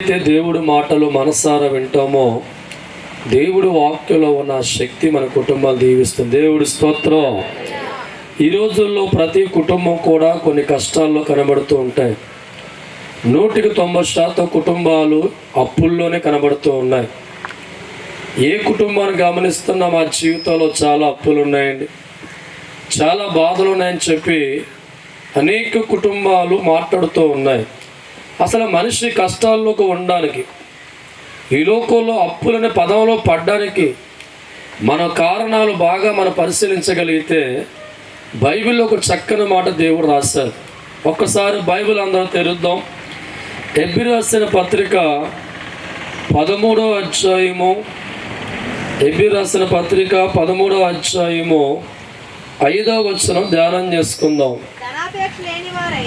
అయితే దేవుడి మాటలు మనసారా వింటామో దేవుడి వాక్యంలో ఉన్న శక్తి మన కుటుంబాలు దీవిస్తుంది. దేవుడి స్తోత్రం. ఈ రోజుల్లో ప్రతి కుటుంబం కూడా కొన్ని కష్టాల్లో కనబడుతూ ఉంటాయి. 100% కుటుంబాలు అప్పుల్లోనే కనబడుతూ ఉన్నాయి. ఏ కుటుంబాన్ని గమనిస్తున్నా మా జీవితంలో చాలా అప్పులు ఉన్నాయండి, చాలా బాధలు ఉన్నాయని చెప్పి అనేక కుటుంబాలు మాట్లాడుతూ ఉన్నాయి. అసలు మనిషి కష్టాల్లోకి ఉండడానికి, ఈ లోకంలో అప్పులనే పదంలో పడ్డానికి మన కారణాలు బాగా మనం పరిశీలించగలిగితే బైబిల్లో ఒక చక్కని మాట దేవుడు రాశారు. ఒక్కసారి బైబిల్ అందరూ తెరుద్దాం. హెబ్రీ రాసిన పత్రిక 13వ అధ్యాయము, హెబ్రీ రాసిన పత్రిక 13వ అధ్యాయము 5వ వచనం ధ్యానం చేసుకుందాం.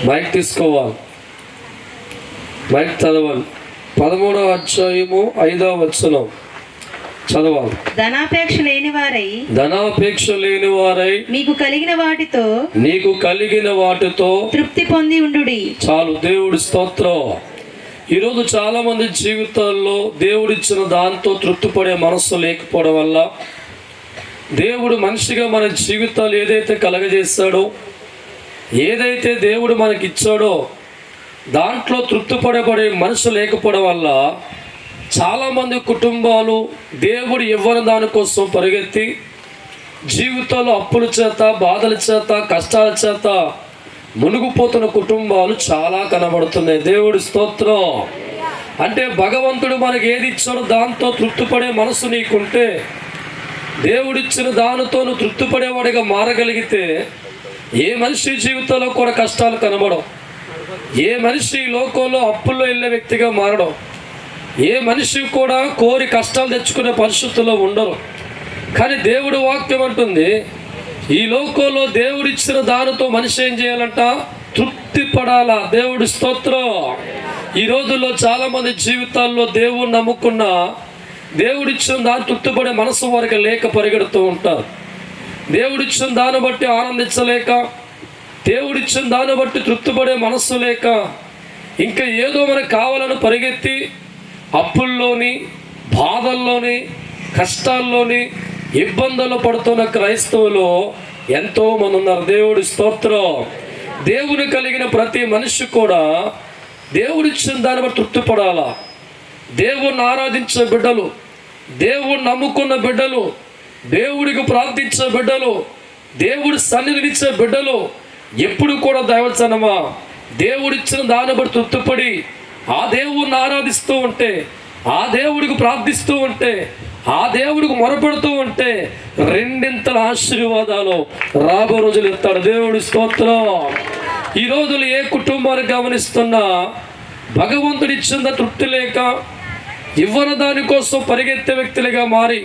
మైక్ తీసుకోవాలి, మైక్ చదవాలి. 13వ అధ్యాయము 5వ వచనం చదవాలి. ధనాపేక్ష లేని వారై నీకు కలిగిన వాటితో తృప్తి పొంది ఉండుడి. చాలు. దేవుడి స్తోత్రం. ఈరోజు చాలా మంది జీవితాల్లో దేవుడిచ్చిన దాంతో తృప్తిపడే మనస్సు లేకపోవడం వల్ల దేవుడు మనిషిగా మన జీవితాలు ఏదైతే కలగజేశాడో, ఏదైతే దేవుడు మనకి ఇచ్చాడో దాంట్లో తృప్తిపడే మనసు లేకపోవడం వల్ల చాలామంది కుటుంబాలు దేవుడు ఇవ్వని దానికోసం పరిగెత్తి జీవితంలో అప్పుల చేత, బాధల చేత, కష్టాల చేత మునిగిపోతున్న కుటుంబాలు చాలా కనబడుతున్నాయి. దేవుడి స్తోత్రం. అంటే భగవంతుడు మనకి ఏది ఇచ్చాడో దాంతో తృప్తిపడే మనసు నీకుంటే, దేవుడిచ్చిన దానితో నువ్వు తృప్తిపడేవాడిగా మారగలిగితే ఏ మనిషి జీవితంలో కూడా కష్టాలు కనబడవు. ఏ మనిషి లోకంలో అప్పుల్లో వెళ్ళే వ్యక్తిగా మారడం, ఏ మనిషి కూడా కోరి కష్టాలు తెచ్చుకునే పరిస్థితుల్లో ఉండరు. కానీ దేవుడి వాక్యం అంటుంది, ఈ లోకంలో దేవుడిచ్చిన దానితో మనిషి ఏం చేయాలంట? తృప్తి పడాలా. దేవుడి స్తోత్రం. ఈ రోజుల్లో చాలామంది జీవితాల్లో దేవుడిని నమ్ముకున్న, దేవుడిచ్చిన దాన్ని తృప్తిపడే మనసు వారికి లేక పరిగెడుతూ ఉంటారు. దేవుడిచ్చిన దాన్ని బట్టి ఆనందించలేక, దేవుడిచ్చిన దాన్ని బట్టి తృప్తిపడే మనస్సు లేక ఇంకా ఏదో మనకు కావాలని పరిగెత్తి అప్పుల్లోని, బాధల్లోని, కష్టాల్లోని, ఇబ్బందులు పడుతున్న క్రైస్తవులు ఎంతోమంది ఉన్నారు. దేవుడి స్తోత్రం. దేవుని కలిగిన ప్రతి మనిషి కూడా దేవుడిచ్చిన దాన్ని బట్టి తృప్తిపడాలా. దేవుణ్ణి ఆరాధించే బిడ్డలు, దేవుణ్ణి నమ్ముకున్న బిడ్డలు, దేవుడికి ప్రార్థించే బిడ్డలు, దేవుడి సన్నిధినిచ్చే బిడ్డలు ఎప్పుడు కూడా దైవజనమా దేవుడిచ్చిన దాన్ని బట్టి తృప్తిపడి ఆ దేవుణ్ణి ఆరాధిస్తూ ఉంటే, ఆ దేవుడికి ప్రార్థిస్తూ ఉంటే, ఆ దేవుడికి మొరపెడుతూ ఉంటే రెండింతల ఆశీర్వాదాలు రాబో రోజులు ఇస్తాడు. దేవుడి స్తోత్రం. ఈ రోజులు ఏ కుటుంబాన్ని గమనిస్తున్నా భగవంతుడు ఇచ్చిన తృప్తి లేక ఇవ్వని దానికోసం పరిగెత్తే వ్యక్తులుగా మారి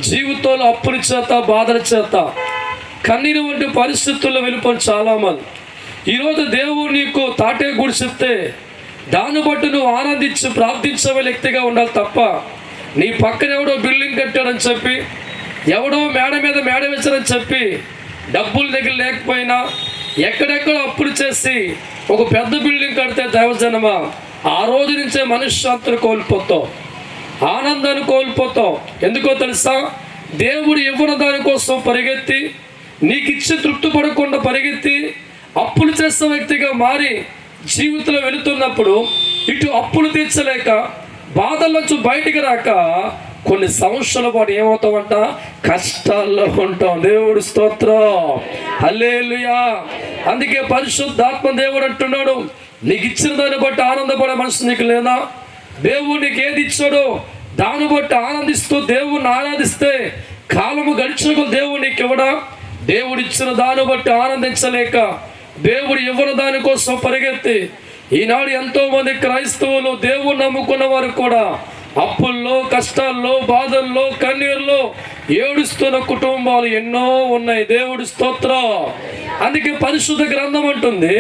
జీవితంలో అప్పుల చేత, బాధల చేత, కన్నీరు వంటి పరిస్థితుల్లో వెళ్ళిపోయిన చాలామంది. ఈరోజు దేవుడు నీకు తాటే గుడిసిస్తే దాన్ని బట్టి నువ్వు ఆనందించి ప్రార్థించే వ్యక్తిగా ఉండాలి తప్ప, నీ పక్కన ఎవడో బిల్డింగ్ కట్టాడని చెప్పి, ఎవడో మేడ మీద మేడ వేశారని చెప్పి, డబ్బుల దగ్గర లేకపోయినా ఎక్కడెక్కడ అప్పులు చేసి ఒక పెద్ద బిల్డింగ్ కడితే దైవజనమా ఆ రోజు నుంచే మనశ్శాంతిని కోల్పోతావు, ఆనందాన్ని కోల్పోతావు. ఎందుకో తెలుసా? దేవుడు ఇవ్వని దానికోసం పరిగెత్తి, నీకు ఇచ్చి తృప్తి పడకుండా పరిగెత్తి అప్పులు చేసే వ్యక్తిగా మారి జీవితంలో వెళుతున్నప్పుడు ఇటు అప్పులు తీర్చలేక బాధల్లోంచి బయటికి రాక కొన్ని సంవత్సరాల పాటు ఏమవుతామంట? కష్టాల్లో ఉంటాం. దేవుడు స్తోత్రం. హల్లెలూయా. అందుకే పరిశుద్ధాత్మ దేవుడు అంటున్నాడు, నీకు ఇచ్చిన దాన్ని బట్టి ఆనందపడే మనసు నీకు లేదా? దేవుడు నీకు ఏది ఇచ్చాడో దాన్ని బట్టి ఆనందిస్తూ దేవుణ్ణి ఆరాధిస్తే కాలము గడిచిన దేవుడు నీకు ఇవ్వడా? దేవుడు ఇచ్చిన దాన్ని బట్టి ఆనందించలేక దేవుడు ఇవ్వని దానికోసం పరిగెత్తి ఈనాడు ఎంతోమంది క్రైస్తవులు, దేవుడు నమ్ముకున్న వారు కూడా అప్పుల్లో, కష్టాల్లో, బాధల్లో, కన్నీరులో ఏడుస్తున్న కుటుంబాలు ఎన్నో ఉన్నాయి. దేవుడి స్తోత్రం. అందుకే పరిశుద్ధ గ్రంథం అంటుంది,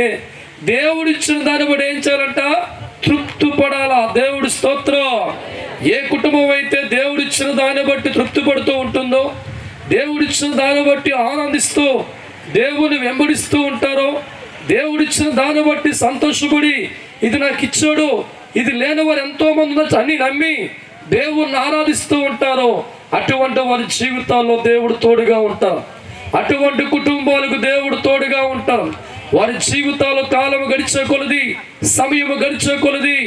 దేవుడిచ్చిన దాన్ని బట్టి ఏం చేయాలంట? తృప్తి పడాలా. దేవుడి స్తోత్రం. ఏ కుటుంబం అయితే దేవుడిచ్చిన దాన్ని బట్టి తృప్తి పడుతూ ఉంటుందో, దేవుడిచ్చిన దాన్ని బట్టి ఆనందిస్తూ దేవుని వెంబడిస్తూ ఉంటారో, దేవుడిచ్చిన దాన్ని బట్టి సంతోషపడి ఇది నాకు ఇచ్చాడు, ఇది లేని వారు ఎంతో మంది ఉండొచ్చు, అన్ని నమ్మి దేవుణ్ణి ఆరాధిస్తూ ఉంటారు. అటువంటి వారి జీవితాల్లో దేవుడు తోడుగా ఉంటారు. అటువంటి కుటుంబాలకు దేవుడు తోడుగా ఉంటారు. వారి జీవితాలు కాలం గడిచే కొలది, సమయం గడిచే కొలది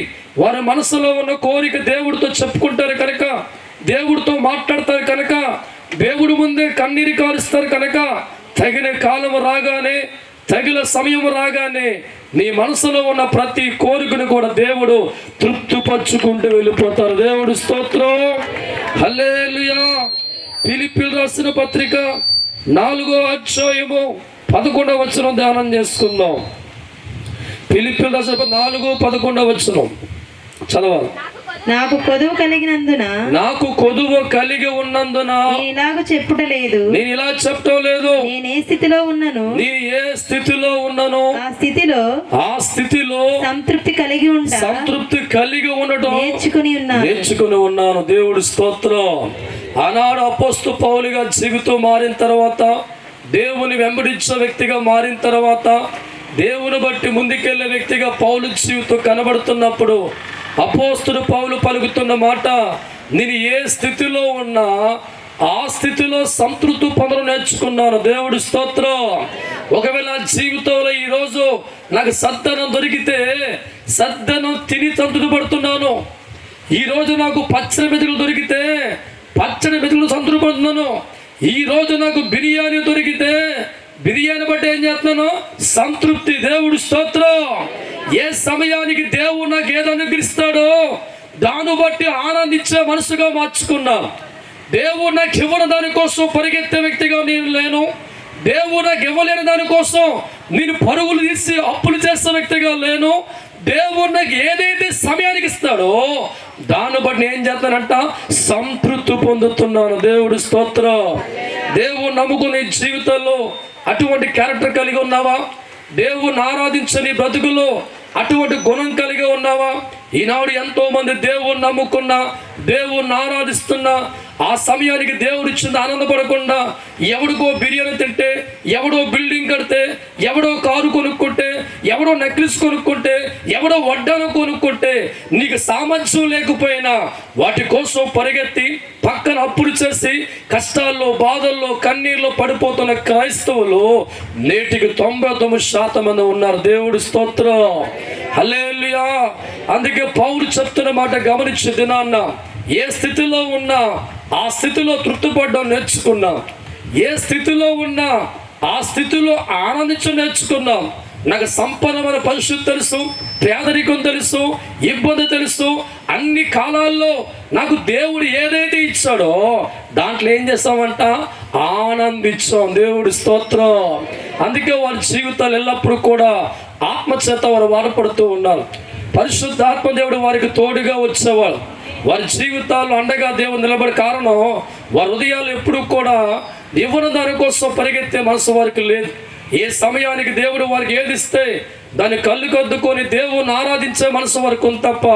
వారి మనసులో ఉన్న కోరిక దేవుడితో చెప్పుకుంటారు కనుక, దేవుడితో మాట్లాడతారు కనుక, దేవుడి ముందే కన్నీరు కారుస్తారు కనుక, తగిన కాలం రాగానే, తగిన సమయం రాగానే నీ మనసులో ఉన్న ప్రతి కోరికను కూడా దేవుడు తృప్తిపరచుకుంటూ వెళ్ళిపోతారు. దేవుడు స్తోత్రం, హల్లెలూయా. ఫిలిప్పీయులకు రాసిన పత్రిక 4వ అధ్యాయము 11వ వచనం ధ్యానం చేసుకుందాం. ఫిలిప్పీయులకు రాసిన 4:11 వచనం చదవాలి. నాకు కొదువు కలిగినందున, నాకు కొదువు కలిగి ఉన్నందున నేను ఇలాగ చెప్పుట లేదు, నేను ఇలా చెప్పటం లేదు. నేను ఏ స్థితిలో ఉన్నను, నీ ఏ స్థితిలో ఉన్నానో ఆ స్థితిలో సంతృప్తి కలిగి ఉంటా, సంతృప్తి కలిగి ఉండటం నేర్చుకుని ఉన్నాను. దేవుడి స్తోత్రం. ఆనాడు అపోస్తలుడు పౌలుగా జీవితం మారిన తర్వాత, దేవుని వెంబడించే వ్యక్తిగా మారిన తర్వాత, దేవుని బట్టి ముందుకెళ్లే వ్యక్తిగా పౌలు జీవితం కనబడుతున్నప్పుడు అపోస్తలుడు పౌలు పలుకుతున్న మాట, నేను ఏ స్థితిలో ఉన్నా ఆ స్థితిలో సంతృప్తి పొందడం నేర్చుకున్నాను. దేవుడి స్తోత్రం. ఒకవేళ జీవితంలో ఈరోజు నాకు సద్దనం దొరికితే సద్దనం తిని సంతృప్తి పడుతున్నాను. ఈరోజు నాకు పచ్చని మెతుకులు దొరికితే పచ్చని మెతుకులు సంతృప్తి పడుతున్నాను. ఈరోజు నాకు బిర్యానీ దొరికితే బిర్యానీ బట్టి ఏం చేస్తున్నాను? సంతృప్తి. దేవుడి స్తోత్రం. ఏ సమయానికి దేవుడు నాకు ఏది అనుగ్రహిస్తాడో దాన్ని బట్టి ఆనందించే మనసుగా మార్చుకున్నా. దేవుడు నాకు ఇవ్వని దానికోసం పరిగెత్తే వ్యక్తిగా నేను లేను. దేవుడు నాకు ఇవ్వలేని దానికోసం నేను పరుగులు తీసి అప్పులు చేసే వ్యక్తిగా లేను. దేవుడు నాకు ఏదైతే సమయానికి ఇస్తాడో దాన్ని బట్టి నేను ఏం చేస్తానంట? సంతృప్తి పొందుతున్నాను. దేవుడి స్తోత్రం. దేవుడు నమ్ముకునే జీవితంలో అటువంటి క్యారెక్టర్ కలిగి ఉన్నావా? దేవుని ఆరాధించని బ్రతుకులో అటువంటి గుణం కలిగి ఉన్నావా? ఈనాడు ఎంతో మంది దేవుణ్ణి నమ్ముకున్నా, దేవుణ్ణి ఆరాధిస్తున్నా, ఆ సమయానికి దేవుడు ఇచ్చింది ఆనందపడకుండా ఎవడికో బిర్యానీ తింటే, ఎవడో బిల్డింగ్ కడితే, ఎవడో కారు కొనుక్కుంటే, ఎవడో నెక్లెస్ కొనుక్కుంటే, ఎవడో వడ్డాను కొనుక్కుంటే, నీకు సామర్థ్యం లేకపోయినా వాటి కోసం పరిగెత్తి పక్కన అప్పులు చేసి కష్టాల్లో, బాధల్లో, కన్నీళ్ళలో పడిపోతున్న క్రైస్తవులు నేటికి 99% మంది ఉన్నారు. దేవుడి స్తోత్రం, హల్లెలూయా. అందుకే పౌలు చెప్తున్న మాట గమనించి దినాన్న ఏ స్థితిలో ఉన్నా ఆ స్థితిలో తృప్తిపడడం నేర్చుకున్నాం. ఏ స్థితిలో ఉన్నా ఆ స్థితిలో ఆనందించడం నేర్చుకున్నాం. నాకు సంపన్నమైన పరిస్థితి తెలుసు, పేదరికం తెలుసు, ఇబ్బంది తెలుసు. అన్ని కాలాల్లో నాకు దేవుడు ఏదైతే ఇచ్చాడో దాంట్లో ఏం చేస్తామంట? ఆనందించాం. దేవుడి స్తోత్రం. అందుకే వారి జీవితాలు ఎల్లప్పుడూ కూడా ఆత్మచేత వారు వాడపడుతూ ఉన్నారు. పరిశుద్ధాత్మ దేవుడు వారికి తోడుగా వచ్చేవాడు. వారి జీవితాల్లో అండగా దేవుడు నిలబడే కారణం వారి హృదయాలు ఎప్పుడు కూడా ఇవ్వని దానికోసం పరిగెత్తే మనసు వారికి లేదు. ఏ సమయానికి దేవుడు వారికి ఏది ఇస్తే దాన్ని కళ్ళు కద్దుకొని దేవుని ఆరాధించే మనసు వారికి ఉంది తప్ప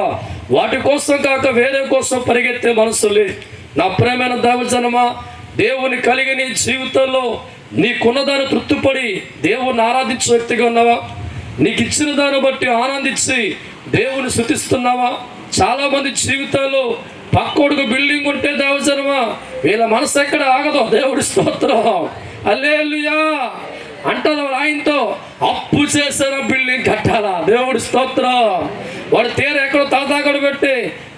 వాటి కోసం కాక వేరే కోసం పరిగెత్తే మనసు లేదు. నా ప్రేమైన దైవజనమా, దేవుని కలిగి నీ జీవితంలో నీకున్నదాన్ని తృప్తిపడి దేవుని ఆరాధించే వ్యక్తిగా ఉన్నావా? నీకు ఇచ్చిన దాన్ని బట్టి ఆనందించి దేవుని స్తుతిస్తున్నావా? చాలా మంది జీవితాల్లో పక్కోడుకు బిల్డింగ్ ఉంటే దైవజనమా వీళ్ళ మనసు ఎక్కడ ఆగదు. దేవుడి స్తోత్రం, హల్లెలూయా. అంటారు ఆయనతో అప్పు చేసిన బిల్డింగ్ కట్టాలా? దేవుడి స్తోత్రం. వాడు తీర ఎక్కడో తాతాగడు పెట్టి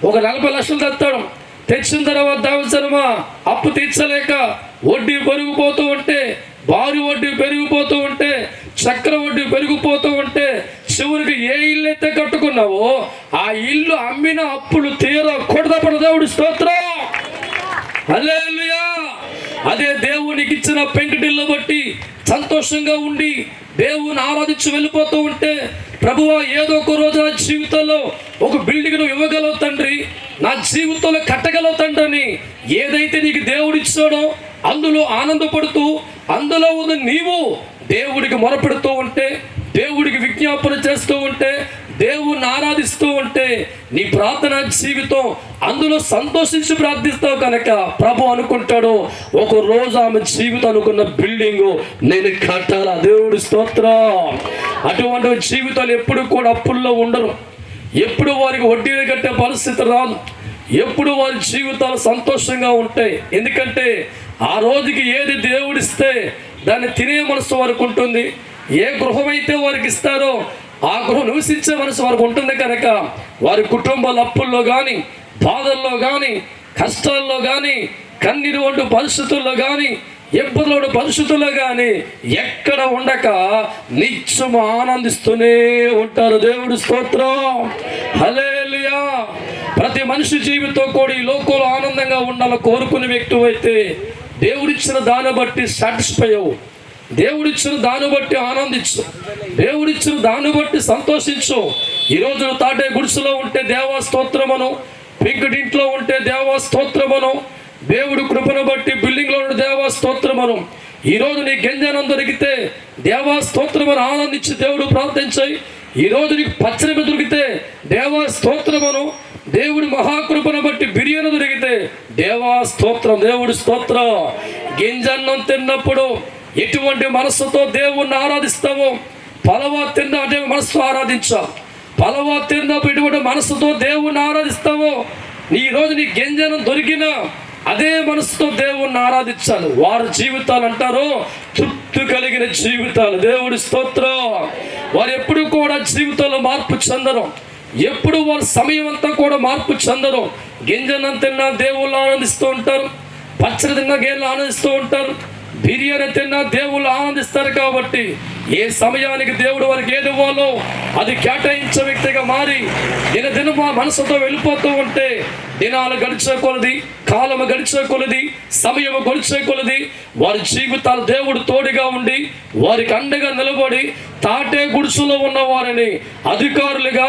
ఒక 40 లక్షలు తెస్తాడు. తెచ్చిన తర్వాత దైవజనమా అప్పు తీర్చలేక వడ్డీ పెరిగిపోతూ ఉంటే, భారీ వడ్డీ పెరిగిపోతూ ఉంటే, చక్ర వడ్డీ పెరిగిపోతూ ఉంటే చివరికి ఏ ఇల్లు అయితే కట్టుకున్నావో ఆ ఇల్లు అమ్మిన అప్పులు తీరా కొడదపడ. దేవుడి స్తోత్రం, హల్లెలూయా. అదే దేవునికి ఇచ్చిన పెంకుటిల్లు బట్టి సంతోషంగా ఉండి దేవుని ఆరాధించి వెళ్ళిపోతూ ఉంటే, ప్రభువా ఏదో ఒక రోజు నా జీవితంలో ఒక బిల్డింగ్ నువ్వు ఇవ్వగలవు తండ్రి, నా జీవితంలో కట్టగలవు తండ్రి అని ఏదైతే నీకు దేవుడు ఇచ్చాడో అందులో ఆనందపడుతూ అందులో ఉన్న నీవు దేవుడికి మొరపెడుతూ ఉంటే, దేవుడికి విజ్ఞాపన చేస్తూ ఉంటే, దేవుణ్ణి ఆరాధిస్తూ ఉంటే నీ ప్రార్థన జీవితం అందులో సంతోషించి ప్రార్థిస్తావు కనుక ప్రభు అనుకుంటాడు ఒక రోజు ఆమె జీవితం అనుకున్న బిల్డింగు నేను కట్టాలా. దేవుడి స్తోత్రం. అటువంటి జీవితాలు ఎప్పుడు కూడా అప్పుల్లో ఉండరు. ఎప్పుడు వారికి వడ్డీలు కట్టే పరిస్థితి రాదు. ఎప్పుడు వారి జీవితాలు సంతోషంగా ఉంటాయి. ఎందుకంటే ఆ రోజుకి ఏది దేవుడిస్తే దాన్ని తినే మనసు వారికి ఉంటుంది. ఏ గృహమైతే వారికి ఇస్తారో ఆ గృహం నివసించే మనసు వారికి ఉంటుంది. కనుక వారి కుటుంబాల అప్పుల్లో కానీ, బాధల్లో కానీ, కష్టాల్లో కానీ, కన్నీరు వంటి పరిస్థితుల్లో కానీ, ఇబ్బందుల పరిస్థితుల్లో కానీ ఎక్కడ ఉండక నిత్యం ఆనందిస్తూనే ఉంటారు. దేవుడి స్తోత్రం, హల్లెలూయా. ప్రతి మనిషి జీవితం కూడా ఈ లోకంలో ఆనందంగా ఉండాలని కోరుకునే వ్యక్తి అయితే దేవుడిచ్చిన దాన్ని బట్టి సాటిస్ఫై అవ్వు, దేవుడిచ్చిన దాన్ని బట్టి ఆనందించు, దేవుడిచ్చిన దాన్ని బట్టి సంతోషించు. ఈరోజు తాటే గుడిసెలో ఉంటే దేవా స్తోత్రమను, పెంకుటింట్లో ఉంటే దేవా స్తోత్రమను, దేవుడి కృపను బట్టి బిల్డింగ్లో ఉండే దేవా స్తోత్రమను. ఈరోజు నీ గంజనం దొరికితే దేవా స్తోత్రమను ఆనందించి దేవుడు ప్రార్థించాయి. ఈరోజు నీకు పచ్చని దొరికితే దేవా స్తోత్రమను, దేవుడి మహాకృపను బట్టి బిర్యానీ దొరికితే దేవా స్తోత్రం, దేవుడి స్తోత్రం. గింజన్నం తిన్నప్పుడు ఎటువంటి మనస్సుతో దేవుణ్ణి ఆరాధిస్తావో పలవా తిన్న అంటే మనస్సు ఆరాధించావు. పలవా తిన్నప్పుడు ఎటువంటి మనస్సుతో దేవుణ్ణి ఆరాధిస్తావో ఈ రోజు నీ గింజనం దొరికినా అదే మనసుతో దేవుణ్ణి ఆరాధించాలి. వారి జీవితాలు అంటారు తృప్తి కలిగిన జీవితాలు. దేవుడి స్తోత్రం. వారు ఎప్పుడు కూడా జీవితంలో మార్పు చెందరు. ఎప్పుడు వారి సమయం అంతా కూడా మార్పు చెందరు. గింజనం తిన్నా దేవుళ్ళు ఆనందిస్తూ ఉంటారు, పచ్చడి తిన్నా గేళ్ళు ఆనందిస్తూ ఉంటారు, బిర్యానీ తిన్నా దేవుళ్ళు ఆనందిస్తారు. కాబట్టి ఏ సమయానికి దేవుడు వారికి ఏది ఇవ్వాలో అది కేటాయించే వ్యక్తిగా మారి దినదిన మనసుతో వెళ్ళిపోతూ ఉంటే దినాలు గడిచే కొలది, కాలము గడిచే కొలది, సమయము గడిచే కొలది వారి జీవితాలు దేవుడు తోడుగా ఉండి వారికి అండగా నిలబడి తాటే గుడిసెలో ఉన్న వారిని అధికారులుగా,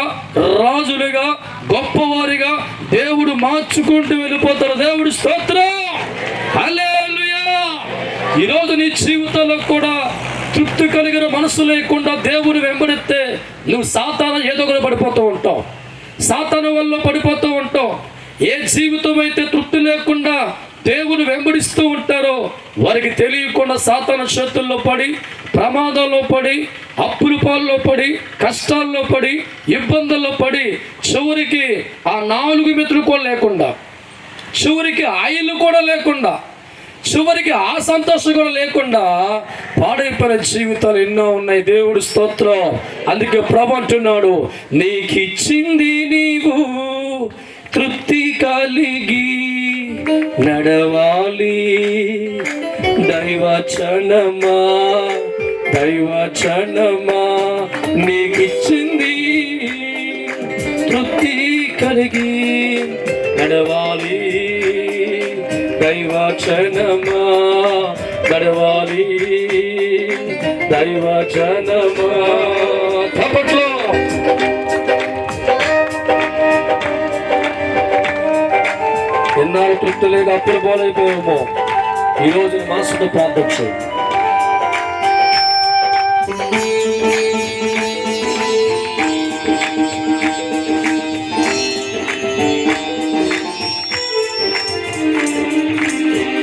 రాజులుగా, గొప్పవారిగా దేవుడు మార్చుకుంటూ వెళ్ళిపోతారు. దేవుడి స్తోత్రం, హల్లెలూయా. ఈరోజు నీ జీవితంలో కూడా తృప్తి కలిగిన మనసు లేకుండా దేవుని వెంబడిస్తే నువ్వు సాతాను ఏదో ఒకటి పడిపోతూ ఉంటావు, సాతాను వల్ల పడిపోతూ ఉంటావు. ఏ జీవితం అయితే తృప్తి లేకుండా దేవుని వెంబడిస్తూ ఉంటారో వారికి తెలియకుండా సాతాను చేతుల్లో పడి, ప్రమాదంలో పడి, అప్పుల పాల్లో పడి, కష్టాల్లో పడి, ఇబ్బందుల్లో పడి చివరికి ఆ 4 మెతులు కూడా లేకుండా, చివరికి ఆయిల్ కూడా లేకుండా, చివరికి ఆ సంతోషం కూడా లేకుండా పాడైపోయిన జీవితాలు ఎన్నో ఉన్నాయి. దేవుడి స్తోత్రం. అందుకే ప్రభు అంటున్నాడు, నీకు ఇచ్చింది నీవు తృప్తి కలిగి నడవాలి దైవచనమా, దైవచనమా. నీకు ఇచ్చింది తృప్తి కలిగి నడవాలి దైవచనమా, నడవాలి దైవచనమా. తప్పట్లో ఎన్నాళ్ళు తృప్తి లేదు, అప్పుడు బోలైపోయామో ఈరోజు మనసుతో ప్రార్థించు.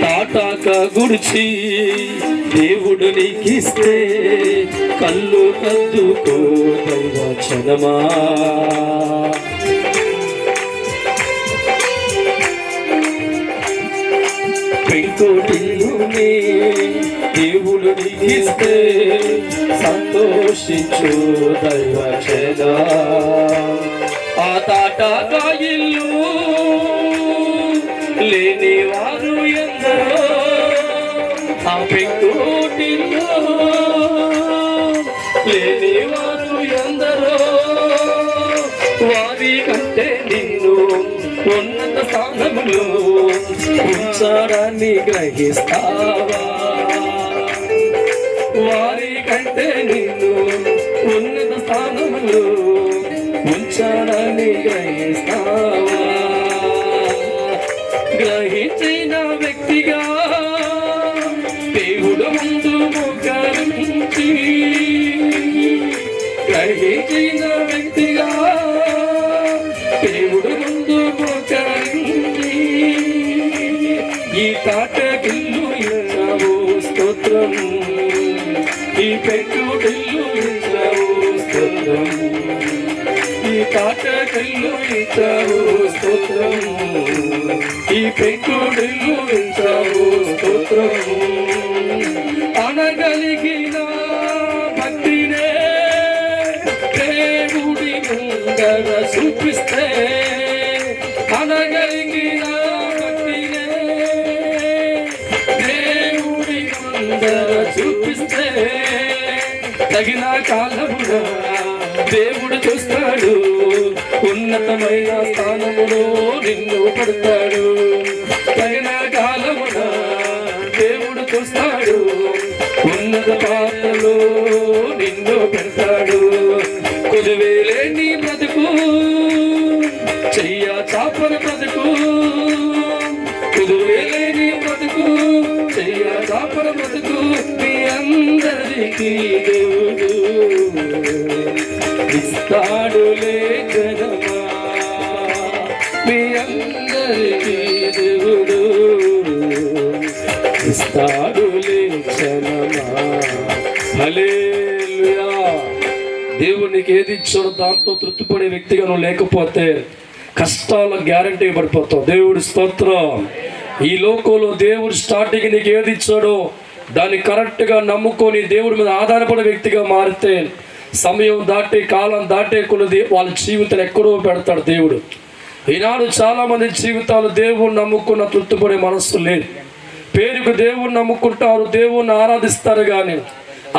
తాటాక గుడిచి దేవుడు నీకిస్తే కళ్ళు కద్దుకో దైవచనమా. పెంకుటిల్లుని దేవుడు నీకిస్తే సంతోషించు దైవచనా. ఆ తాటాక ఇల్లు లేని వారు ఎందరో, ఆ పెంకుటిల్లు లేని వారు ఎందరో, వారి కంటే నిన్ను ఉన్నత స్థానములు ఉంచారని గ్రహిస్తావా? వారి కంటే నిన్ను ఉన్నత స్థానములు ఉంచారని గ్రహిస్తావా? గ్రహించిన వ్యక్తిగా దేవుడు ముందు మోకరించి, గ్రహించిన వ్యక్తిగా దేవుడు ముందు మోకరించి, ఈ తాటకిల్లు ఇన్నావు స్తోత్రం, ఈ పెంకుటిల్లు ఇన్నావు స్తోత్రం, ఈ తాటకిల్లు ఇచ్చావు స్తోత్రం, ఈ పెంకుటిల్లు ఇచ్చావు స్తోత్రం. అనగలిగిన భక్తినే దేవుడి ముందర చూపిస్తే, అనగలిగిన భక్తినే దేవుడి ముందర చూపిస్తే, తగిన కాలమున దేవుడు చూస్తాడు, ఉన్నతమైన స్థానములో నిన్ను పడతాడు. తగిన కాలమున దేవుడు చూస్తాడు, ఉన్నత పాత్రలో నిన్ను పెడతాడు. కొలువేలే నీ బ్రతుకు, చెయ్య చాపన బ్రతుకు, కొలువేలే నీ బ్రతుకు, చెయ్య చాపన బ్రతుకు. మీ అందరికీ దేవుడు ఇస్తాడులే జనమా, మీ అందరికీ దేవుడు ఇస్తాడులే జనమా. హల్లెలూయా. దేవునికి ఏది ఇచ్చాడో దాంతో తృప్తిపడే వ్యక్తిగా నువ్వు లేకపోతే కష్టాల గ్యారంటీ పడిపోతావు. దేవుడి స్తోత్రం. ఈ లోకంలో దేవుడు స్టార్టింగ్ నీకు ఏది ఇచ్చాడో దాన్ని కరెక్ట్గా నమ్ముకొని దేవుడి మీద ఆధారపడే వ్యక్తిగా మారితే సమయం దాటి కాలం దాటే కొలది వాళ్ళ జీవితాలు ఎక్కడో పెడతాడు దేవుడు. ఈనాడు చాలామంది జీవితాలు దేవుడు నమ్ముకున్న తృప్తిపడే మనస్సు లేదు. పేరుకు దేవుడు నమ్ముకుంటారు, దేవుణ్ణి ఆరాధిస్తారు, కానీ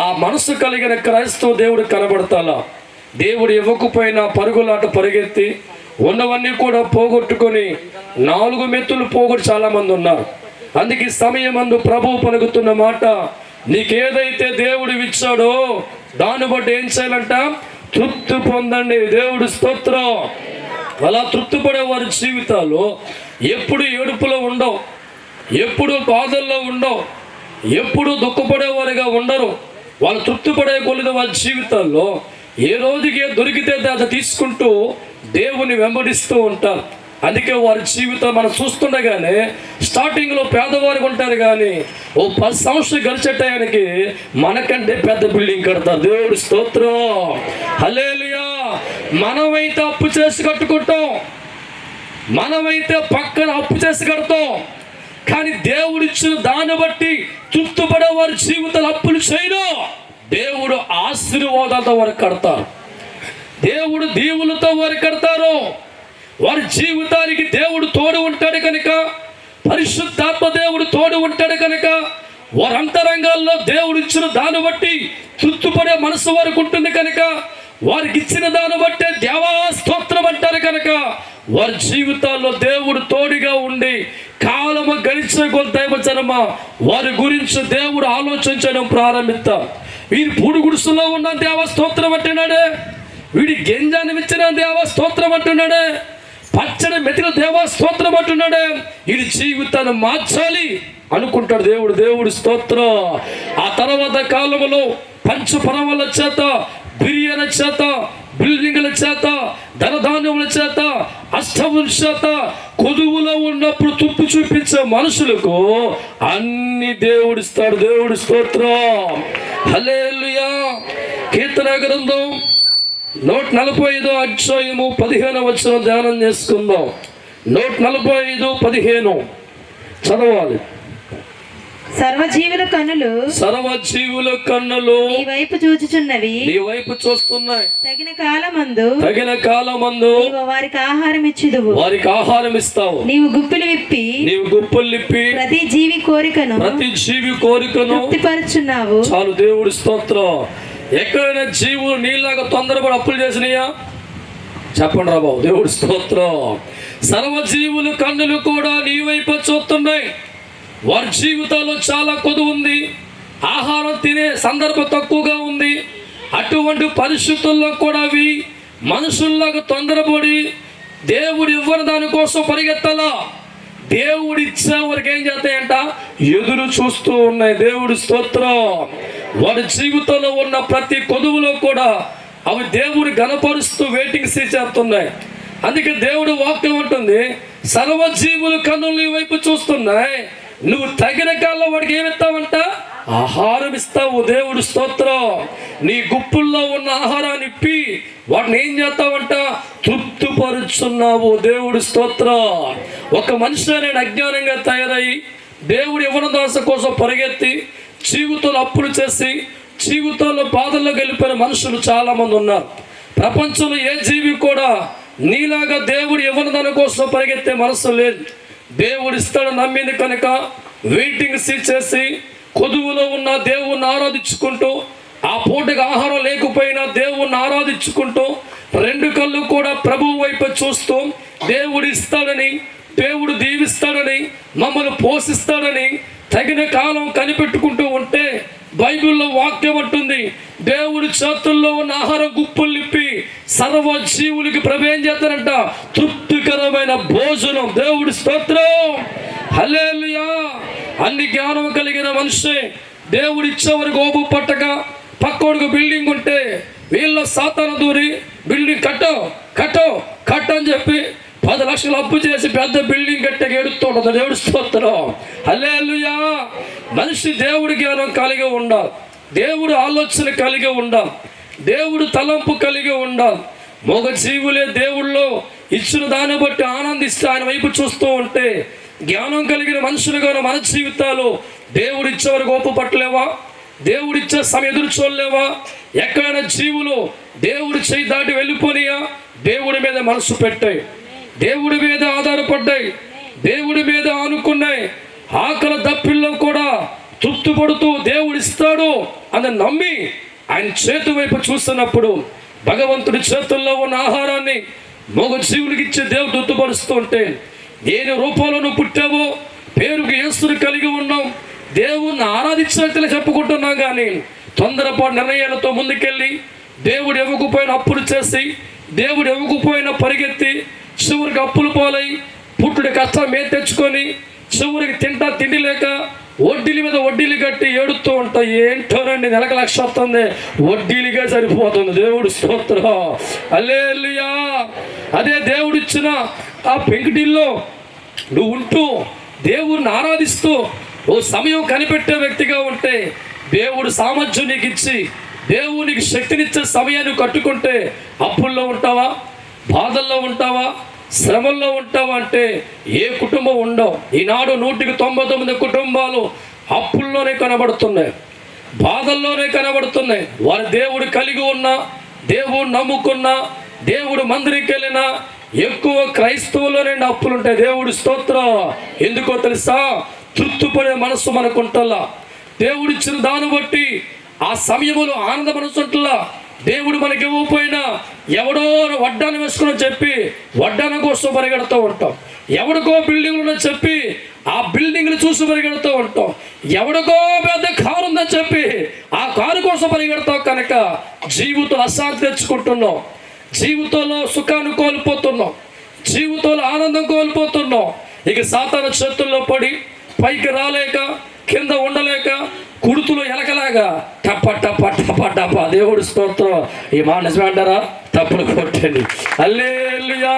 ఆ మనసు కలిగిన క్రైస్తవ దేవుడు కనబడతాలా? దేవుడు ఇవ్వకపోయినా పరుగులాట పరిగెత్తి ఉన్నవన్నీ కూడా పోగొట్టుకొని 4 మెతులు పోగొట్టు చాలామంది ఉన్నారు. అందుకే సమయమందు ప్రభువు పలుకుతున్న మాట, నీకేదైతే దేవుడు ఇచ్చాడో దాన్ని బట్టి ఏం చేయాలంట? తృప్తి పొందండి. దేవుడు స్తోత్రం. అలా తృప్తి పడే వారి జీవితాలు ఎప్పుడు ఏడుపులో ఉండవు, ఎప్పుడు బాధల్లో ఉండవు, ఎప్పుడు దుఃఖపడేవారిగా ఉండరు. వాళ్ళు తృప్తి పడే కొలిది వారి జీవితాల్లో ఏ రోజుకి దొరికితే అది తీసుకుంటూ దేవుని వెంబడిస్తూ ఉంటారు. అందుకే వారి జీవితం మనం చూస్తుండగానే స్టార్టింగ్లో పేదవారికి ఉంటారు, కానీ ఓ 10 సంవత్సరాలు గడిచేటానికి మనకంటే పెద్ద బిల్డింగ్ కడతారు. దేవుడి స్తోత్రం. హల్లెలూయా. మనమైతే అప్పు చేసి కట్టుకుంటాం, మనమైతే పక్కన అప్పు చేసి కడతాం, కానీ దేవుడిచ్చిన దాన్ని బట్టి తృప్తిపడే వారి జీవితాలు అప్పులు చేయరు. దేవుడు ఆశీర్వాదాలతో వారు కడతారు, దేవుడు దీవులతో వారు కడతారు. వారి జీవితానికి దేవుడు తోడు ఉంటాడు కనుక, పరిశుద్ధాత్మ దేవుడు తోడు ఉంటాడు కనుక, వారి అంతరంగాల్లో దేవుడు ఇచ్చిన దాన్ని బట్టి తృప్తిపడే మనసు వారికి ఉంటుంది కనుక, వారికి ఇచ్చిన దాన్ని బట్టే దేవా స్తోత్రం అంటారు కనుక, వారి జీవితాల్లో దేవుడు తోడుగా ఉండి కాలము గడిచే దైవ జనమ వారి గురించి దేవుడు ఆలోచించడం ప్రారంభిస్తాం. వీరి పూడి గుడిసెలో ఉన్న దేవ స్తోత్రం అంటున్నాడే, వీడి గింజాన్ని ఇచ్చిన దేవ స్తోత్రం అంటున్నాడే, పచ్చడి మెతిన దేవా స్తోత్రం అంటున్నాడే, వీడి జీవితాన్ని మార్చాలి అనుకుంటాడు దేవుడు. దేవుడు స్తోత్రం. ఆ తర్వాత కాలంలో పంచపరవల చేత, బిర్యానీ చేత, బిల్డింగ్ల చేత, ధనధాన్యముల చేత, అష్టముల చేత కొదువులో ఉన్నప్పుడు తుప్పు చూపించే మనుషులకు అన్ని దేవుడిస్తాడు. దేవుడి స్తోత్రం. హల్లెలూయా. కీర్తన గ్రంథం 145 అధ్యాయము 15 వచనం ధ్యానం చేసుకుందాం. 145:15 చదవాలి. సర్వజీవుల కన్నులు నీ వైపు చూచుచున్నవి, నీ వైపు చూస్తున్నాయి. తగిన కాలమందు నీవు వారికి ఆహారం ఇచ్చుదువు, వారికి ఆహారం ఇస్తావు. నీవు గుప్పిలు విప్పి ప్రతి జీవి కోరికను తృప్తిపరుచున్నావు. చాలు. దేవుడి స్తోత్రం. ఎక్కడైనా జీవులు నీలాగా తొందరపడి అప్పులు చేసినాయా? చెప్పండి రా బాబు. దేవుడి స్తోత్రం. సర్వజీవుల కన్నులు కూడా నీ వైపు చూస్తున్నాయి. వారి జీవితాల్లో చాలా కొదువు ఉంది, ఆహారం తినే సందర్భం తక్కువగా ఉంది. అటువంటి పరిస్థితుల్లో కూడా అవి మనుషుల్లాగా తొందరపడి దేవుడు ఇవ్వని దానికోసం పరిగెత్తాలా? దేవుడు ఇచ్చేవారికి ఏం చేస్తాయంట? ఎదురు చూస్తూ ఉన్నాయి. దేవుడి స్తోత్రం. వారి జీవితంలో ఉన్న ప్రతి కొదువులో కూడా అవి దేవుడు గణపరుస్తూ వెయిటింగ్ చేస్తున్నాయి. అందుకే దేవుడు వాక్యం ఉంటుంది, సర్వజీవులు కన్నులు నీ వైపు చూస్తున్నాయి, నువ్వు తగిన కాలంలో వాడికి ఏమిస్తావంట? ఆహారం ఇస్తావు. దేవుడు స్తోత్రం. నీ గుప్పుల్లో ఉన్న ఆహారాన్ని ఇప్పి వాటిని ఏం చేస్తావంట? తృప్తిపరుచున్నావు. దేవుడు స్తోత్రం. ఒక మనిషి నేను అజ్ఞానంగా తయారయ్యి దేవుడు యవ్వన దాస కోసం పరిగెత్తి జీవితంలో అప్పులు చేసి జీవితంలో బాధల్లో గెలిపిన మనుషులు చాలామంది ఉన్నారు. ప్రపంచంలో ఏ జీవి కూడా నీలాగా దేవుడు యవ్వన దాని కోసం పరిగెత్తే మనసు లేదు. దేవుడు ఇస్తాడు నమ్మింది కనుక వెయిటింగ్ చేసి కొదువులో ఉన్న దేవుణ్ణి ఆరాధించుకుంటూ, ఆ పూటకి ఆహారం లేకపోయినా దేవుణ్ణి ఆరాధించుకుంటూ, రెండు కళ్ళు కూడా ప్రభువు వైపు చూస్తూ దేవుడు ఇస్తాడని, దేవుడు దీవిస్తాడని, మమ్మల్ని పోషిస్తాడని తగిన కాలం కనిపెట్టుకుంటూ ఉంటే బైబిల్లో వాక్యం అంటుంది, దేవుడి చేతుల్లో ఉన్న ఆహారం గుప్పులు నిప్పి సర్వ జీవులకి ఏం చేస్తారంట? తృప్తికరమైన భోజనం. దేవుడి స్తోత్రం. హల్లెలూయా. అన్ని జ్ఞానం కలిగిన మనిషి దేవుడు ఇచ్చేవరకు ఓపు పట్టక పక్కోడికి బిల్డింగ్ ఉంటే వీళ్ళ సాతాను దూరి బిల్డింగ్ కట్ట అని చెప్పి 10 లక్షలు అప్పు చేసి పెద్ద బిల్డింగ్ కట్టక ఏడుస్తుంటుంది. దేవుడి స్తోత్రం. హల్లెలూయా. మనిషి దేవుడి జ్ఞానం కలిగి ఉండాలి, దేవుడు ఆలోచన కలిగి ఉండాలి, దేవుడు తలంపు కలిగి ఉండాలి. మగ జీవులే దేవుళ్ళో ఇచ్చిన దాన్ని బట్టి ఆనందిస్తే ఆయన వైపు చూస్తూ ఉంటే జ్ఞానం కలిగిన మనుషులుగా మన జీవితాలు దేవుడు ఇచ్చేవరకు ఓపు పట్టలేవా? దేవుడు ఇచ్చే సమయం ఎదురు చూడలేవా? ఎక్కడైనా జీవులు దేవుడు చేయి దాటి వెళ్ళిపోనియా? దేవుడి మీద మనసు పెట్టాయి, దేవుడి మీద ఆధారపడ్డాయి, దేవుడి మీద ఆనుకున్నాయి. ఆకలి దప్పిల్లో కూడా తృప్తి పడుతూ దేవుడు ఇస్తాడు అని నమ్మి ఆయన చేతి వైపు చూస్తున్నప్పుడు భగవంతుడి చేతుల్లో ఉన్న ఆహారాన్ని మగ జీవులకి ఇచ్చే దేవుడు తృప్తిపరుస్తూ ఉంటే, దేని రూపంలో నువ్వు పుట్టావో పేరుకు యేసుని కలిగి ఉన్నాం, దేవుణ్ణి ఆరాధించినట్లే చెప్పుకుంటున్నాం. కానీ తొందరపాటు నిర్ణయాలతో ముందుకెళ్ళి దేవుడు ఇవ్వకపోయిన అప్పులు చేసి దేవుడు ఇవ్వకపోయిన పరిగెత్తి చివరికి అప్పులు పాలై పుట్టుడి కష్టం మీద తెచ్చుకొని చివరికి తిండి లేక వడ్డీల మీద వడ్డీలు కట్టి ఏడుతూ ఉంటాయి. ఏంటోనండి, నెలకు 1,00,000 వస్తుంది, వడ్డీలుగా సరిపోతుంది. దేవుడు స్తోత్రం. హల్లెలూయా. అదే దేవుడు ఇచ్చిన ఆ పెంకుటిల్లో నువ్వు ఉంటూ దేవుడిని ఆరాధిస్తూ ఓ సమయం కనిపెట్టే వ్యక్తిగా ఉంటే దేవుడు సామర్థ్యం నీకు ఇచ్చి దేవునికి శక్తినిచ్చే సమయాన్ని కట్టుకుంటే అప్పుల్లో ఉంటావా, బాధల్లో ఉంటావా, శ్రమల్లో ఉంటావా అంటే ఏ కుటుంబం ఉండవు. ఈనాడు 199 కుటుంబాలు అప్పుల్లోనే కనబడుతున్నాయి, బాధల్లోనే కనబడుతున్నాయి. వారి దేవుడు కలిగి ఉన్నా, దేవుడు నమ్ముకున్నా, దేవుడు మందిరికి వెళ్ళినా ఎక్కువ క్రైస్తవుల్లోనే అప్పులుంటాయి. దేవుడు స్తోత్రం. ఎందుకో తెలుసా? తృప్తిపడే మనస్సు మనకుంటల్లా. దేవుడిచ్చిన దాన్ని బట్టి ఆ సమయంలో ఆనంద మనసు ఉంటల్లా. దేవుడు మనకి ఇవ్వకపోయినా ఎవడో వడ్డానం వేసుకుని చెప్పి వడ్డానం కోసం పరిగెడుతూ ఉంటాం, ఎవడికో బిల్డింగ్లు చెప్పి ఆ బిల్డింగ్లు చూసి పరిగెడుతూ ఉంటాం, ఎవడికో పెద్ద కారు ఉందని చెప్పి ఆ కారు కోసం పరిగెడతాం. కనుక జీవితంలో అశాంతి తెచ్చుకుంటున్నాం, జీవితంలో సుఖాన్ని కోల్పోతున్నాం, జీవితంలో ఆనందం కోల్పోతున్నాం. ఇక సాతాను చేతుల్లో పడి పైకి రాలేక కింద ఉండలేక కుడుతులు ఎలకలాగా టప్ప టప్ప టప్ప టప్ప. దేవుడు స్తోత్రం. ఈ మాట నిజమంటారా? తప్పులు కొట్టండి. హల్లెలూయా.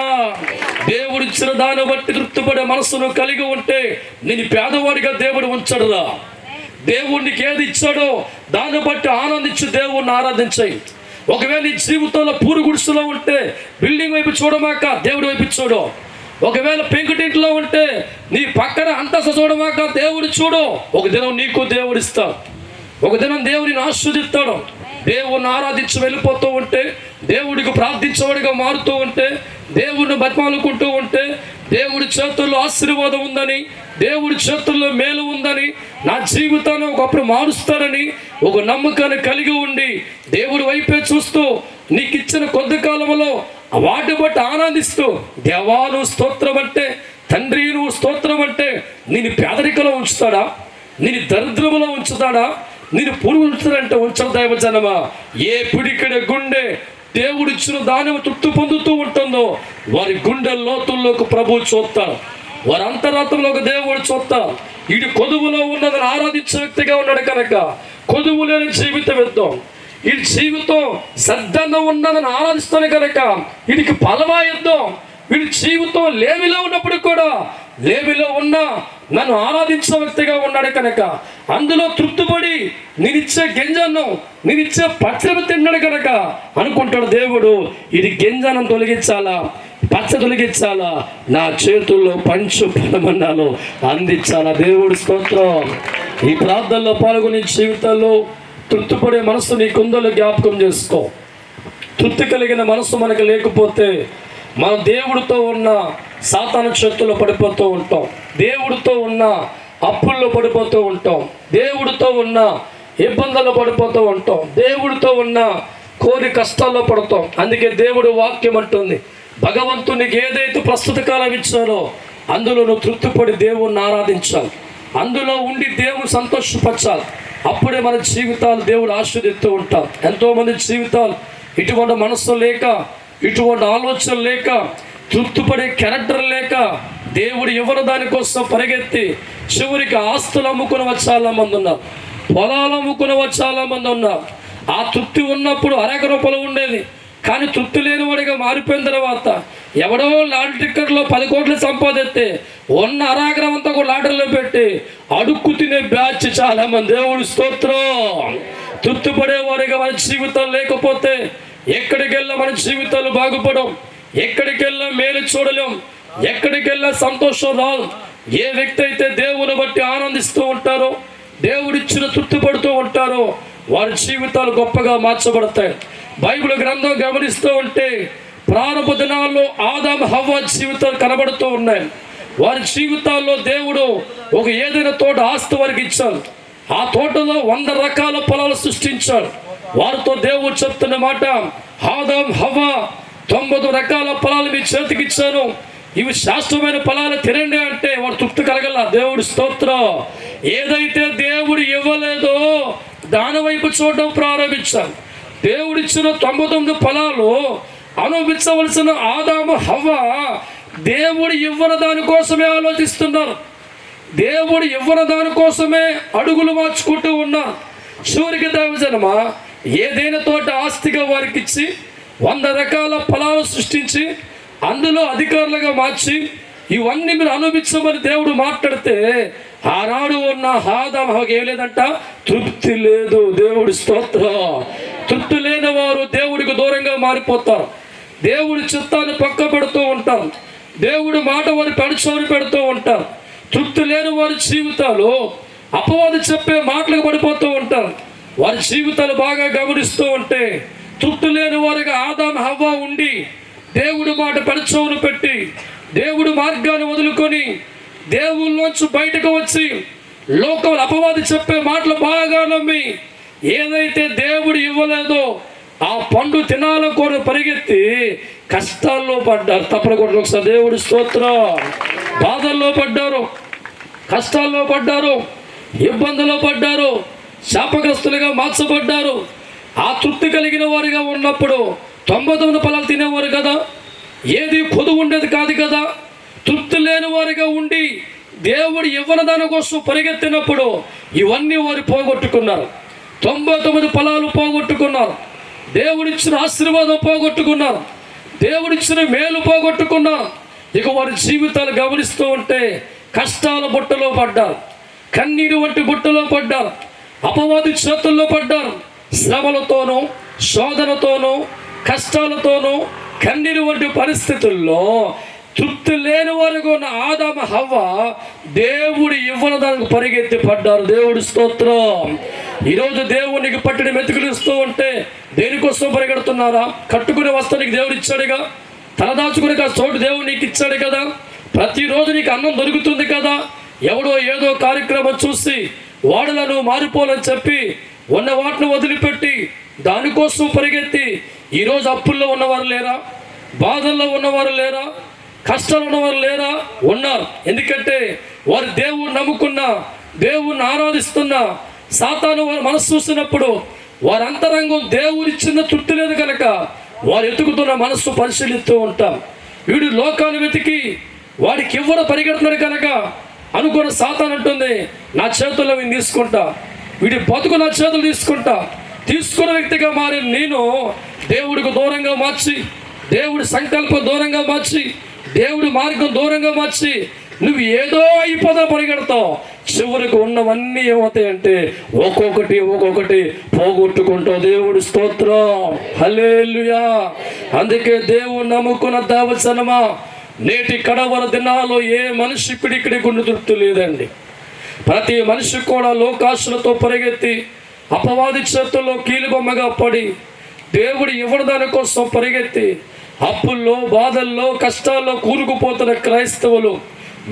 దేవుడు ఇచ్చిన దాన్ని బట్టి తృప్తిపడే మనస్సును కలిగి ఉంటే నేను పేదవాడిగా దేవుడు ఉంచడురా. దేవుడికి ఏది ఇచ్చాడో దాన్ని బట్టి ఆనందించి దేవుడిని ఆరాధించాయి. ఒకవేళ నీ జీవితంలో పూరు గుడిసెలో ఉంటే బిల్డింగ్ వైపు చూడమాక దేవుడి వైపు చూడు. ఒకవేళ పెంకుటింట్లో ఉంటే నీ పక్కన అంతస్తు చూడమాక దేవుడు చూడు. ఒక దినం నీకు దేవుడు ఇస్తాడు, ఒక దినం దేవుడిని ఆస్వాదిస్తాడు. దేవుడిని ఆరాధించి వెళ్ళిపోతూ ఉంటే, దేవుడికి ప్రార్థించేవాడిగా మారుతూ ఉంటే, దేవుడిని బతిమాలుకుంటూ ఉంటే దేవుడి చేతుల్లో ఆశీర్వాదం ఉందని, దేవుడి చేతుల్లో మేలు ఉందని, నా జీవితాన్ని ఒకప్పుడు మారుస్తారని ఒక నమ్మకాన్ని కలిగి ఉండి దేవుడి వైపే చూస్తూ నీకు ఇచ్చిన కొద్ది కాలంలో వాటి బట్టి ఆనందిస్తూ దేవా నువ్వు స్తోత్రం అంటే, తండ్రి నువ్వు స్తోత్రం అంటే నేను పేదరికలో ఉంచుతాడా, నేను దరిద్రములో ఉంచుతాడా, నేను పురుగు ఉంచుతాడంటే ఉంచడు. దైవజనమా, ఏ పిడికిడ గుండె దేవుడు ఇచ్చిన దాని తృప్తి పొందుతూ ఉంటుందో వారి గుండె లోతుల్లోకి ప్రభువు చూస్తాడు, వారి అంతరాత్మలోకి దేవుడు చూస్తాడు. ఇది కొదువులో ఉన్నదని ఆరాధించే వ్యక్తిగా ఉన్నాడు కనుక కొదువు లేని జీవితం ఇద్దాం. ఈ జీవితం శ్రద్ధగా ఉన్నదని ఆరాధిస్తాను కనుక వీడికి బలమా ఇద్దాం. వీడి జీవితం లేమిలో ఉన్నప్పుడు కూడా లేమిలో ఉన్న నన్ను ఆరాధించిన వ్యక్తిగా ఉన్నాడు కనుక అందులో తృప్తిపడి నేనిచ్చే గింజను నేనిచ్చే పచ్చడి తిన్నాడు కనుక అనుకుంటాడు దేవుడు, ఇది గింజను తొలగించాలా, పచ్చ తొలగించాలా, నా చేతుల్లో పంచు ఫలమన్నాలు అందించాలా. దేవుడి స్తోత్రం. ఈ ప్రార్థనలో పాల్గొనే జీవితాల్లో తృప్తిపడే మనసు నీకుందో జ్ఞాపకం చేసుకో. తృప్తి కలిగిన మనసు మనకు లేకపోతే మనం దేవుడితో ఉన్న సాతాను చేతుల్లో పడిపోతూ ఉంటాం, దేవుడితో ఉన్న అప్పుల్లో పడిపోతూ ఉంటాం, దేవుడితో ఉన్న ఇబ్బందుల్లో పడిపోతూ ఉంటాం, దేవుడితో ఉన్న కోరి కష్టాల్లో పడతాం. అందుకే దేవుడు వాక్యం అంటుంది, భగవంతునికి ఏదైతే ప్రస్తుత కాలం ఇచ్చారో అందులో నువ్వు తృప్తిపడి దేవుణ్ణి ఆరాధించాలి, అందులో ఉండి దేవుని సంతోషపరచాలి. అప్పుడే మన జీవితాలు దేవుడు ఆశీర్వదిస్తూ ఉంటాం. ఎంతోమంది జీవితాలు ఇటువంటి మనస్సు లేక, ఇటువంటి ఆలోచన లేక, తృప్తిపడే క్యారెక్టర్ లేక, దేవుడు ఎవరు దానికోసం పరిగెత్తి చివరికి ఆస్తులు అమ్ముకుని చాలా మంది ఉన్నారు, పొలాలు అమ్ముకుని చాలా మంది ఉన్నారు. ఆ తృప్తి ఉన్నప్పుడు అరెకరం పొలం ఉండేది, కానీ తృప్తి లేని వాడిగా మారిపోయిన తర్వాత ఎవడో లాటరీ టిక్కెట్లో 10 కోట్లు సంపాదిస్తే ఉన్న అరాగ్రం అంతా కూడా లాటరీలో పెట్టి అడుక్కు తినే బ్యాచ్ చాలా మంది. దేవుడి స్తోత్రం. తృప్తిపడేవారిగా మన జీవితం లేకపోతే ఎక్కడికి వెళ్ళా మన జీవితాలు బాగుపడం, ఎక్కడికి వెళ్ళా మేలు చూడలేం, ఎక్కడికి వెళ్ళా సంతోషం రాదు. ఏ వ్యక్తి అయితే దేవుని బట్టి ఆనందిస్తూ ఉంటారో, దేవుడిచ్చిన తృప్తిపడుతూ ఉంటారో వారి జీవితాలు గొప్పగా మార్చబడతాయి. బైబిల్ గ్రంథం గమనిస్తూ ఉంటే ప్రారంభ దినాల్లో ఆదాము హవ్వ జీవితాలు కనబడుతూ ఉన్నాయి. వారి జీవితాల్లో దేవుడు ఒక ఏదైనా తోట ఆస్తి వారికి ఇచ్చాడు. ఆ తోటలో 100 రకాల పొలాలు సృష్టించాడు. వారితో దేవుడు చెప్తున్న మాట, ఆదాము హవ్వ 90 రకాల పొలాలు మీ చేతికి ఇచ్చాను, ఇవి శాశ్వతమైన ఫలాలు తినండి అంటే వాడు తృప్తి కలగల. దేవుడి స్తోత్రం. ఏదైతే దేవుడు ఇవ్వలేదో దాని వైపు చూడడం ప్రారంభించాను. దేవుడిచ్చిన 99 ఫలాలు అనుభవించవలసిన ఆదాము హవ్వ దేవుడు ఇవ్వని దానికోసమే ఆలోచిస్తున్నారు, దేవుడు ఇవ్వని దానికోసమే అడుగులు మార్చుకుంటూ ఉన్నారు. సూర్యకి దైవజనమ ఏదైనా తోట ఆస్తిగా వారికి ఇచ్చి 100 రకాల ఫలాలు సృష్టించి అందులో అధికారులుగా మార్చి ఇవన్నీ మీరు అనుభవించమని దేవుడు మాట్లాడితే ఆనాడు ఉన్న ఆదాము ఏం లేదంట, తృప్తి లేదు. దేవుడి స్తోత్రం. తృప్తి లేని వారు దేవుడికి దూరంగా మారిపోతారు, దేవుడి చిత్తాన్ని పక్క పెడుతూ ఉంటారు, దేవుడి మాట వారి పెడచోరి పెడుతూ ఉంటారు. తృప్తి లేని వారి జీవితాలు అపవాది చెప్పే మాటలకు పడిపోతూ ఉంటారు. వారి జీవితాలు బాగా గమనిస్తూ ఉంటే తృప్తి లేని వారిగా ఆదాము హవ్వ ఉండి దేవుడి మాట పెడచోరు పెట్టి దేవుడి మార్గాన్ని వదులుకొని దేవుళ్ళలోంచి బయటకు వచ్చి లోకం అపవాది చెప్పే మాటలు బాగా నమ్మి ఏదైతే దేవుడు ఇవ్వలేదో ఆ పండు తినాల కోరి పరిగెత్తి కష్టాల్లో పడ్డారు. తప్పకుండా ఒకసారి దేవుడి స్తోత్రం. బాధల్లో పడ్డారు, కష్టాల్లో పడ్డారు, ఇబ్బందుల్లో పడ్డారు, శాపగ్రస్తులుగా మార్చబడ్డారు. ఆ తృప్తి కలిగిన వారిగా ఉన్నప్పుడు 99 ఫలాలు తినేవారు కదా, ఏది పొదువు ఉండేది కాదు కదా. తృప్తి లేని వారిగా ఉండి దేవుడు ఇవ్వని దానికోసం పరిగెత్తినప్పుడు ఇవన్నీ వారు పోగొట్టుకున్నారు. 99 ఫలాలు పోగొట్టుకున్నారు, దేవుడిచ్చిన ఆశీర్వాదం పోగొట్టుకున్నారు, దేవుడిచ్చిన మేలు పోగొట్టుకున్నారు. ఇక వారి జీవితాలు గమనిస్తూ ఉంటే కష్టాల బుట్టలో పడ్డారు, కన్నీరు వంటి బుట్టలో పడ్డారు, అపవాది చేతుల్లో పడ్డారు. శ్రమలతోనూ శోధనతోనూ కష్టాలతోనూ కన్నీరు వంటి పరిస్థితుల్లో తృప్తి లేని వరకు ఉన్న ఆదాము హవ్వ దేవుడు ఇవ్వని దానికి పరిగెత్తి పడ్డారు. దేవుడి స్తోత్రం. ఈరోజు దేవునికి పట్టిన మెతుకులు ఇస్తూ ఉంటే దేనికోసం పరిగెడుతున్నారా? కట్టుకునే వస్త్రానికి దేవుడు ఇచ్చాడుగా, తలదాచుకునే చోటు దేవుడు నీకు ఇచ్చాడు కదా, ప్రతిరోజు నీకు అన్నం దొరుకుతుంది కదా. ఎవడో ఏదో కార్యక్రమం చూసి వాడులను మారిపోవాలని చెప్పి ఉన్న వాటిని వదిలిపెట్టి దానికోసం పరిగెత్తి ఈరోజు అప్పుల్లో ఉన్నవారు లేరా? బాధల్లో ఉన్నవారు లేరా? కష్టాలు ఉన్నవారు లేరా? ఉన్నారు. ఎందుకంటే వారు దేవుణ్ణి నమ్ముకున్న, దేవుణ్ణి ఆరాధిస్తున్న సాతాను వారు మనసు చూసినప్పుడు వారి అంతరంగం దేవుడిచ్చిన తృప్తి లేదు కనుక వారు ఎతుకుతున్న మనస్సు పరిశీలిస్తూ ఉంటాం. వీడు లోకాన్ని వెతికి వాడికి ఎవరు పరిగెడుతున్నారు కనుక అనుకున్న సాతాను అంటుంది, నా చేతుల్లో వీడిని తీసుకుంటా, వీడి బతుకు నా చేతులు తీసుకుంటా. తీసుకున్న వ్యక్తిగా మారి నేను దేవుడికి దూరంగా మార్చి, దేవుడి సంకల్పం దూరంగా మార్చి, దేవుడి మార్గం దూరంగా మార్చి నువ్వు ఏదో అయిపోదా పరిగెడతావు, చివరికి ఉన్నవన్నీ ఏమవుతాయంటే ఒక్కొక్కటి పోగొట్టుకుంటావు. దేవుడి స్తోత్రం, హల్లెలూయా. అందుకే దేవుడు నమ్ముకున్న దేవజనమా, నేటి కడవర దినాల్లో ఏ మనిషి పిడికిడి గుండు తృప్తి లేదండి. ప్రతి మనిషి కూడా లోకాశలతో పరిగెత్తి అపవాది చేతుల్లో కీలుబొమ్మగా పడి దేవుడు ఇవ్వడం దానికోసం పరిగెత్తి అప్పుల్లో, బాధల్లో, కష్టాల్లో కూరుకుపోతున్న క్రైస్తవులు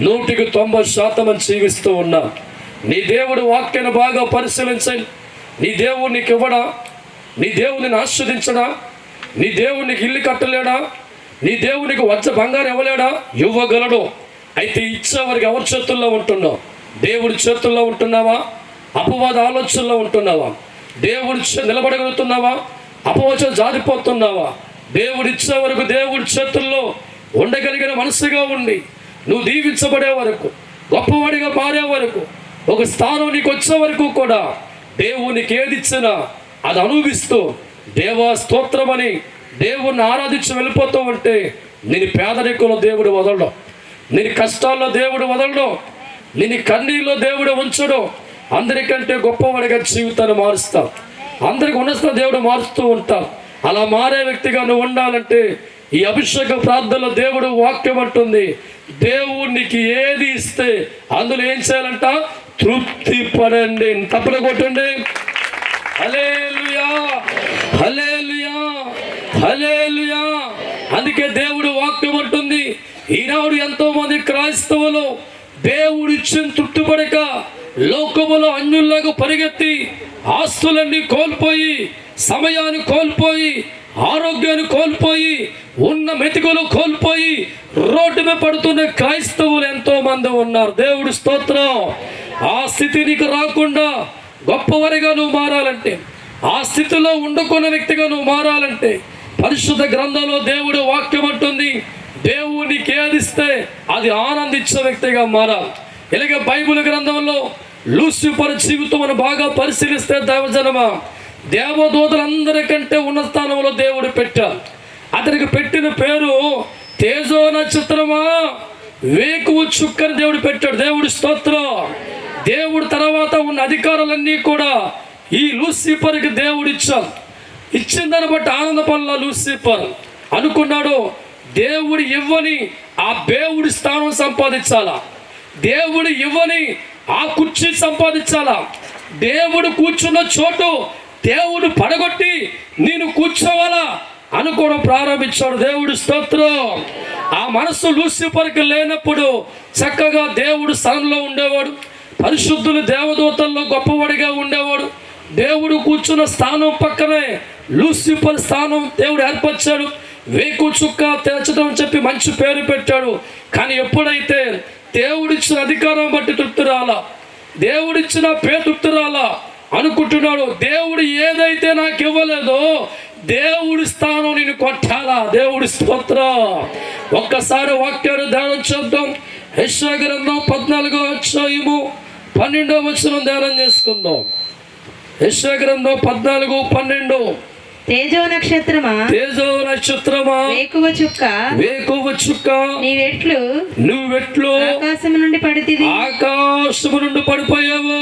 100% జీవిస్తూ ఉన్నా. నీ దేవుడు వాక్యాన్ని బాగా పరిశీలించండి. నీ దేవుడు నీకు ఇవ్వడా? నీ దేవుడిని ఆస్వాదించడా? నీ దేవుడు నీకు ఇల్లు కట్టలేడా? నీ దేవునికి బంగారం ఇవ్వలేడా? ఇవ్వగలడు. అయితే ఇచ్చేవారికి ఎవరి చేతుల్లో ఉంటున్నావు? దేవుడి చేతుల్లో ఉంటున్నావా? అపవాద ఆలోచనలో ఉంటున్నావా? దేవుడి నిలబడగలుగుతున్నావా? అపవాదం జారిపోతున్నావా? దేవుడు ఇచ్చే వరకు దేవుడి చేతుల్లో ఉండగలిగిన మనసుగా ఉండి నువ్వు దీవించబడే వరకు, గొప్పవాడిగా మారే వరకు, ఒక స్థానం నీకు వచ్చే వరకు కూడా దేవునికి ఏది ఇచ్చినా అది అనుభవిస్తూ దేవా స్తోత్రమని దేవుణ్ణి ఆరాధించి వెళ్ళిపోతూ ఉంటే నేను పేదరికంలో దేవుడు వదలడం, నేను కష్టాల్లో దేవుడు వదలడం, నేను కన్నీళ్ళలో దేవుడు ఉంచడం. అందరికంటే గొప్పవాడిగా జీవితాన్ని మారుస్తాం, అందరికి ఉన్నత దేవుడు మారుస్తూ ఉంటాం. అలా మారే వ్యక్తిగా నువ్వు ఉండాలంటే ఈ అభిషేక ప్రార్థనలో దేవుడు వాక్యం అంటుంది, దేవునికి ఏది ఇస్తే అందులో ఏం చేయాలంట? తృప్తి పడండి. తప్పన కొట్టండి. హల్లెలూయా, హల్లెలూయా, హల్లెలూయా. అందుకే దేవుడు వాక్యం అంటుంది, ఈనాడు ఎంతో మంది క్రైస్తవులు దేవుడు ఇచ్చిన తృప్తిపడక లోకములో అన్యుల్లాగా పరిగెత్తి ఆస్తులన్నీ కోల్పోయి, సమయాన్ని కోల్పోయి, ఆరోగ్యాన్ని కోల్పోయి, ఉన్న మెతుకులు కోల్పోయి రోడ్డు మీద పడుతున్న క్రైస్తవులు ఎంతో మంది ఉన్నారు. దేవుడి స్తోత్రం. ఆ స్థితి నీకు రాకుండా గొప్పవారిగా నువ్వు మారాలంటే, ఆ స్థితిలో ఉండుకున్న వ్యక్తిగా నువ్వు మారాలంటే పరిశుద్ధ గ్రంథంలో దేవుడు వాక్యం అంటుంది, దేవునికి ఏదిస్తే అది ఆనందించే వ్యక్తిగా మారాలి. ఇలాగే బైబిల్ గ్రంథంలో లూసిఫర్ జీవితం అని బాగా పరిశీలిస్తే దేవజనమా, దేవదూతలందరికంటే ఉన్న స్థానంలో దేవుడు పెట్టాడు. అతనికి పెట్టిన పేరు తేజో నక్షత్రమా, వేకువ చుక్కని దేవుడు పెట్టాడు. దేవుడి స్తోత్రం. దేవుడు తర్వాత ఉన్న అధికారాలన్నీ కూడా ఈ లూసిఫర్కి దేవుడు ఇచ్చాడు. ఇచ్చిన దాన్ని బట్టి ఆనందపల్ల లూసిఫర్ అనుకున్నాడు, దేవుడు ఇవ్వని ఆ దేవుడి స్థానం సంపాదించాలా, దేవుడు ఇవ్వని ఆ కుర్చీ సంపాదించాలా, దేవుడు కూర్చున్న చోటు దేవుడు పడగొట్టి నేను కూర్చోవాలా అనుకోవడం ప్రారంభించాడు. దేవుడు స్తోత్రం. ఆ మనస్సు లూసిఫర్కి లేనప్పుడు చక్కగా దేవుడు స్థానంలో ఉండేవాడు, పరిశుద్ధులు దేవదూతల్లో గొప్పవాడిగా ఉండేవాడు. దేవుడు కూర్చున్న స్థానం పక్కనే లూసిఫర్ స్థానం దేవుడు ఏర్పరిచాడు. వేకు చుక్క తెరచడం అని చెప్పి మంచి పేరు పెట్టాడు. కానీ ఎప్పుడైతే దేవుడిచ్చిన అధికారం బట్టి తృప్తి రాలా, దేవుడిచ్చిన పేరు తృప్తి రాలా అనుకుంటున్నాడు, దేవుడు ఏదైతే నాకు ఇవ్వలేదో దేవుడి స్థానం నేను కొట్టాలా. దేవుడి స్తోత్రం. ఒక్కసారి వాక్యాన్ని ధ్యానం చేద్దాం. యెషయా గ్రంథం 14వ అధ్యాయము 12వ వచనం ధ్యానం చేసుకుందాం. యెషయా గ్రంథం 14:12. తేజో నక్షత్రమా, తేజో నక్షత్రమా, వేకువ చుక్క, వేకువ చుక్క, నువ్వెట్లు ఆకాశము నుండి పడిపోయావు.